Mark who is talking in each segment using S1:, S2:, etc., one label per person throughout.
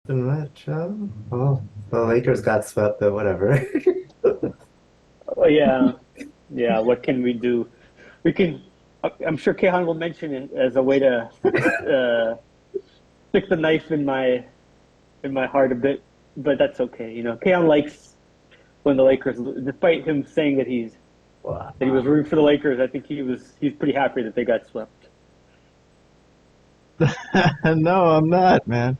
S1: The match. Well, the Lakers got swept, but whatever.
S2: Oh yeah, yeah. What can we do? We can. I'm sure Kehan will mention it as a way to stick the knife in my heart a bit, but that's okay. You know, Kehan likes when the Lakers, despite him saying that he was
S1: Wow.
S2: rooting for the Lakers. I think he's pretty happy that they got swept.
S3: No, I'm not, man.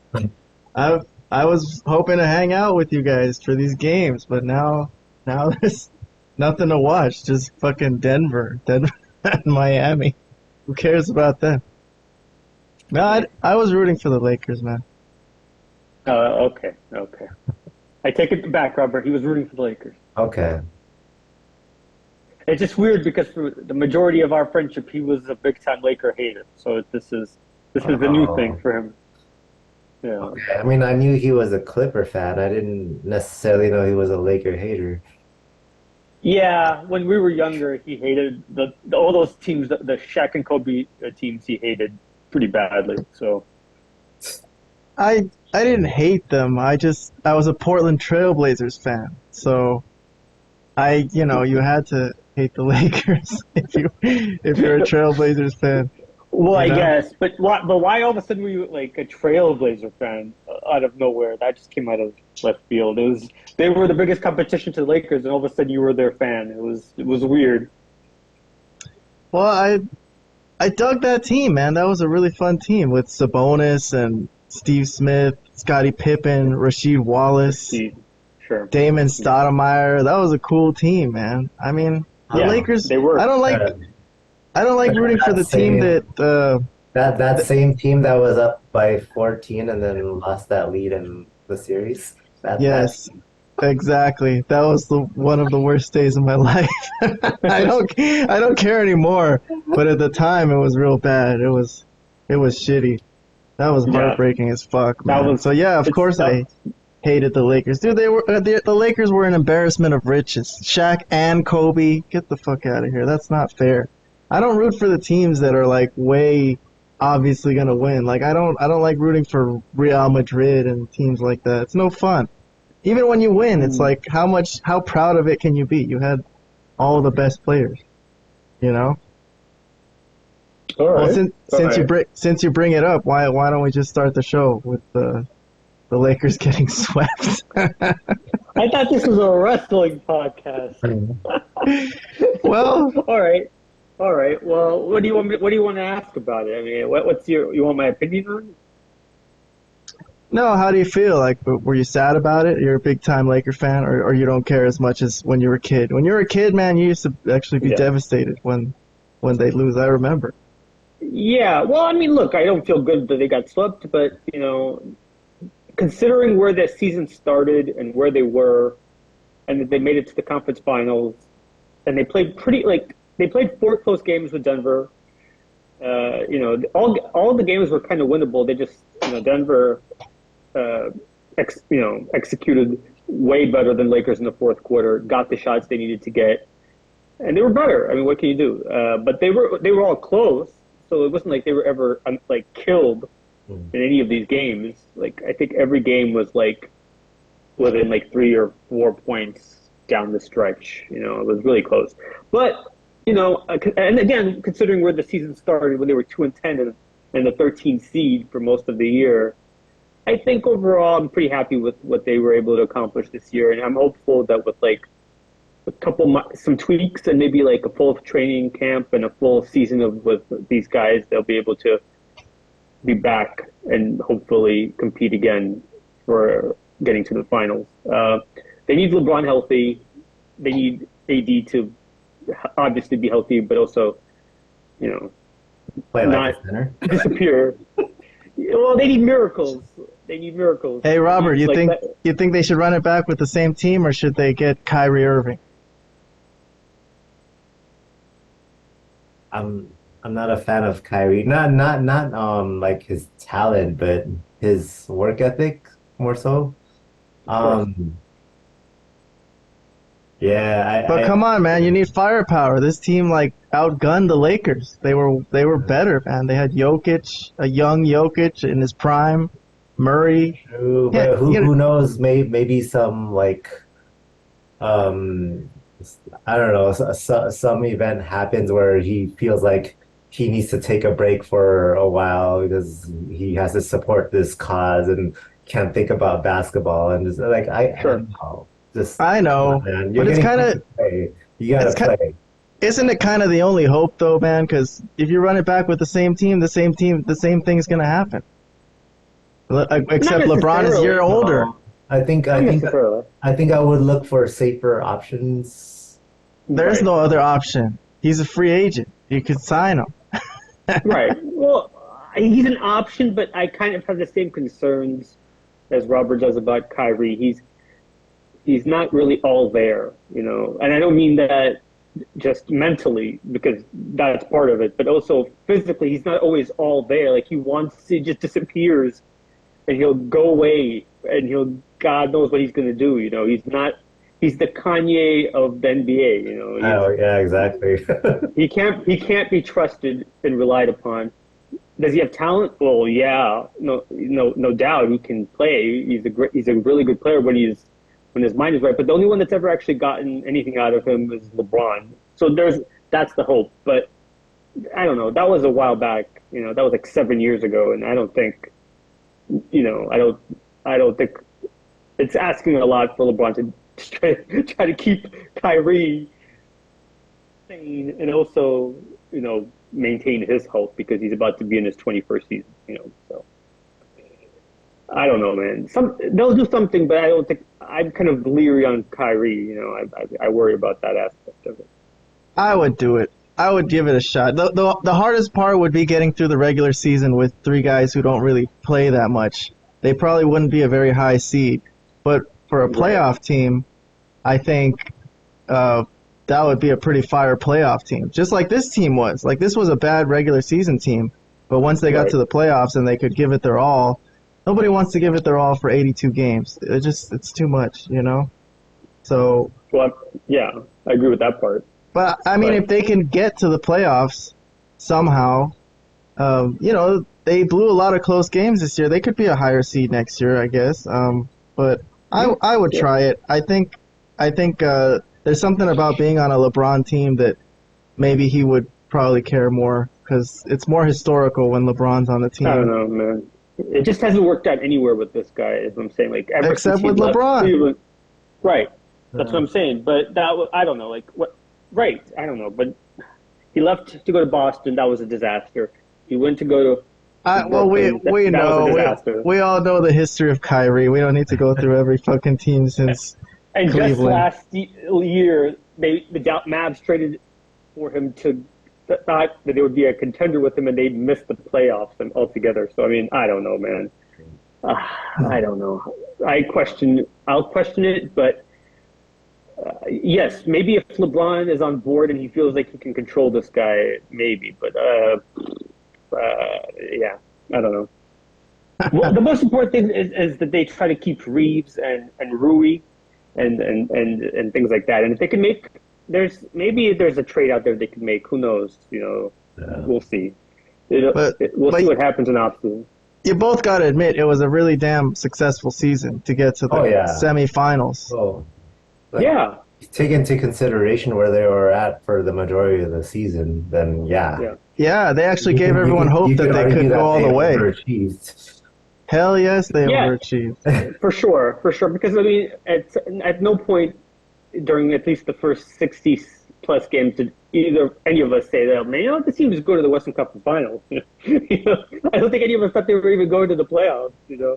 S3: I I was hoping to hang out with you guys for these games, but now there's nothing to watch. Just fucking Denver and Miami. Who cares about them? No, I was rooting for the Lakers, man.
S2: Okay, okay. I take it back, Robert. He was rooting for the Lakers.
S1: Okay.
S2: It's just weird because for the majority of our friendship, he was a big time Laker hater. So this is a new thing
S1: Oh.
S2: for him. Yeah.
S1: Okay. I mean, I knew he was a Clipper fan. I didn't necessarily know he was a Laker hater.
S2: Yeah, when we were younger, he hated all those teams, the Shaq and Kobe teams. He hated pretty badly. So
S3: I didn't hate them. I was a Portland Trailblazers fan. So you had to hate the Lakers if you're a Trailblazers fan,
S2: well,
S3: you
S2: I
S3: know?
S2: guess, but why all of a sudden were you like a Trailblazer fan out of nowhere? That just came out of left field. They were the biggest competition to the Lakers, and all of a sudden you were their fan. It was weird.
S3: Well, I dug that team, man. That was a really fun team with Sabonis and Steve Smith, Scottie Pippen, Rasheed Wallace,
S2: See, sure.
S3: Damon Stoudemire. That was a cool team, man. I mean, the
S2: Yeah,
S3: Lakers.
S2: they were.
S1: Uh,
S3: I don't like rooting for
S1: that
S3: the team
S1: same that
S3: that
S1: same team that was up by 14 and then lost that lead in the series. That
S3: yes, exactly. That was the one of the worst days of my life. I don't care anymore, but at the time it was real bad. It was shitty. That was
S2: Yeah,
S3: heartbreaking as fuck,
S2: that
S3: man.
S2: was.
S3: So yeah, of
S2: It's
S3: course
S2: tough.
S3: I hated the Lakers. Dude, the Lakers were an embarrassment of riches. Shaq and Kobe, get the fuck out of here. That's not fair. I don't root for the teams that are like way obviously gonna win. Like I don't like rooting for Real Madrid and teams like that. It's no fun. Even when you win, it's
S2: Mm.
S3: like how proud of it can you be? You had all the best players, you know?
S2: All
S3: Well,
S2: right, all right.
S3: since you bring it up, why don't we just start the show with the Lakers getting swept?
S2: I thought this was a wrestling podcast.
S3: Well,
S2: All right, all right. Well, what do you want to ask about it? I mean, you want my opinion on it?
S3: no, how do you feel? Like, were you sad about it? You're a big time Laker fan, or you don't care as much as when you were a kid? When you were a kid, man, you used to actually be
S2: Yeah.
S3: devastated when they lose. I remember.
S2: Yeah. Well, I mean, look, I don't feel good that they got swept, but considering where the season started and where they were, and that they made it to the conference finals, and they played four close games with Denver. All the games were kind of winnable. They just Denver uh, executed way better than Lakers in the fourth quarter, got the shots they needed to get, and they were better. I mean, what can you do? But they were all close, so it wasn't like they were ever like killed in any of these games. Like I think every game was like within like 3 or 4 points down the stretch. It was really close. But and again, considering where the season started when they were 2-10 and the 13th seed for most of the year, I think overall I'm pretty happy with what they were able to accomplish this year, and I'm hopeful that with like some tweaks and maybe like a full training camp and a full season of with these guys, they'll be able to be back and hopefully compete again for getting to the finals. They need LeBron healthy. They need AD to obviously be healthy, but also, you know,
S1: Play like
S2: not
S1: a center.
S2: disappear. Well, they need miracles. They need miracles.
S3: Hey,
S2: They
S3: Robert,
S2: need like that.
S3: you think they should run it back with the same team, or should they get Kyrie Irving?
S1: I'm not a fan of Kyrie. Not like his talent, but his work ethic more so.
S2: Of course.
S1: Um, yeah,
S3: But come on, man, you need firepower. This team like outgunned the Lakers. They were better, man. They had Jokic, a young Jokic in his prime. Murray.
S1: True,
S3: Yeah,
S1: but
S3: you know,
S1: who knows? Maybe some like um I don't know, some event happens where he feels like he needs to take a break for a while because he has to support this cause and can't think about basketball and just like I
S2: Sure.
S1: don't know. Just
S3: I
S1: come on,
S3: know,
S1: man. You're
S3: but
S1: getting paid to play. You gotta
S3: it's kind.
S1: play.
S3: Isn't it kind of the only hope though, man? Because if you run it back with the same thing's gonna happen.
S2: Not
S3: Except LeBron is a year
S2: necessarily.
S3: older.
S1: No, I think
S2: Not
S1: I think
S2: necessarily.
S1: I think I would look for safer options.
S3: There's
S2: Right.
S3: no other option. He's a free agent. You could sign him.
S2: Right. Well, he's an option, but I kind of have the same concerns as Robert does about Kyrie. He's not really all there, and I don't mean that just mentally because that's part of it, but also physically, he's not always all there. Like he just disappears, and he'll go away, and God knows what he's going to do. He's not. He's the Kanye of the NBA.
S1: Oh yeah, exactly.
S2: He can't be trusted and relied upon. Does he have talent? Well, yeah, no doubt he can play. He's a really good player when his mind is right. But the only one that's ever actually gotten anything out of him is LeBron. So that's the hope. But I don't know. That was a while back. That was like 7 years ago, and I don't think, I don't think it's asking a lot for LeBron to try to keep Kyrie sane and also, maintain his health because he's about to be in his 21st season. So I don't know, man. They'll do something, but I don't think I'm kind of leery on Kyrie. I worry about that aspect of it.
S3: I would do it. I would give it a shot. The hardest part would be getting through the regular season with three guys who don't really play that much. They probably wouldn't be a very high seed. But for a playoff team, I think that would be a pretty fire playoff team. Just like this team was. Like this was a bad regular season team, but once they got to the playoffs and they could give it their all, nobody wants to give it their all for 82 games. It's too much, So,
S2: well, yeah, I agree with that part.
S3: but I mean, if they can get to the playoffs somehow, they blew a lot of close games this year. They could be a higher seed next year, I guess. But I would try it. I think there's something about being on a LeBron team that maybe he would probably care more because it's more historical when LeBron's on the team.
S2: I don't know, man. It just hasn't worked out anywhere with this guy, is what I'm saying. Like ever
S3: Except
S2: since he
S3: with
S2: left
S3: LeBron.
S2: Cleveland, right? That's what I'm saying. But I don't know. Like what? Right? I don't know. But he left to go to Boston. That was a disaster. He went to go to.
S3: Well, we
S2: That was a
S3: know.
S2: disaster.
S3: We all know the history of Kyrie. We don't need to go through every fucking team since
S2: And
S3: Cleveland.
S2: just last year, the Mavs traded for him to thought that they would be a contender with him, and they missed the playoffs altogether. So I mean, I don't know, man. I don't know. I'll question it, but yes, maybe if LeBron is on board and he feels like he can control this guy, maybe. But yeah, I don't know. Well, the most important thing is that they try to keep Reeves and Rui and things like that. And if they can there's a trade out there they can make. Who knows? We'll see. We'll see what happens in offseason.
S3: You both got to admit it was a really damn successful season to get to the semifinals.
S1: Oh,
S2: Yeah.
S1: Take into consideration where they were at for the majority of the season, then yeah.
S3: Yeah, they actually gave everyone hope that they could go all the way. Hell yes, they overachieved.
S2: For sure. Because I mean, at no point during at least the first 60 plus games did any of us say that, man, the team just go to the Western Conference Finals. I don't think any of us thought they were even going to the playoffs.
S1: Yeah.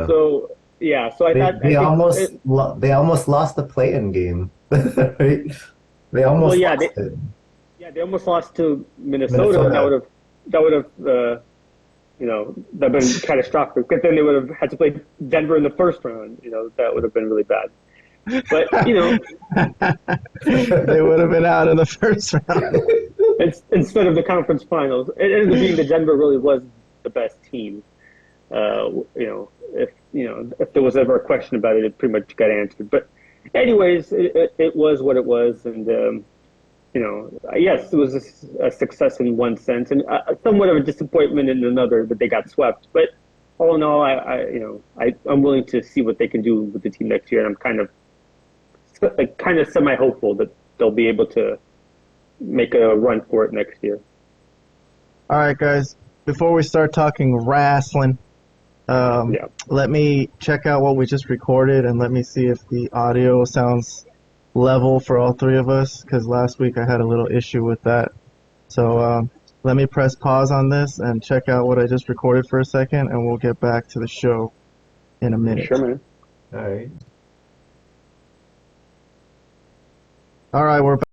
S2: So yeah, so
S1: they almost lost the play-in game. Right? They almost lost it.
S2: Yeah, they almost lost to Minnesota. And that would have that'd been catastrophic because then they would have had to play Denver in the first round. That would have been really bad. But
S3: they would have been out in the first round
S2: instead of the conference finals. It ended up being that Denver really was the best team. If there was ever a question about it, it pretty much got answered. But anyways, it was what it was, and yes, it was a success in one sense, and somewhat of a disappointment in another that they got swept. But all in all, I'm willing to see what they can do with the team next year, and I'm kind of semi hopeful that they'll be able to make a run for it next year.
S3: All right, guys. Before we start talking wrestling, let me check out what we just recorded and let me see if the audio sounds level for all three of us, because last week I had a little issue with that. So let me press pause on this and check out what I just recorded for a second, and we'll get back to the show in a minute.
S2: Sure, man.
S1: All right.
S3: All right, we're back.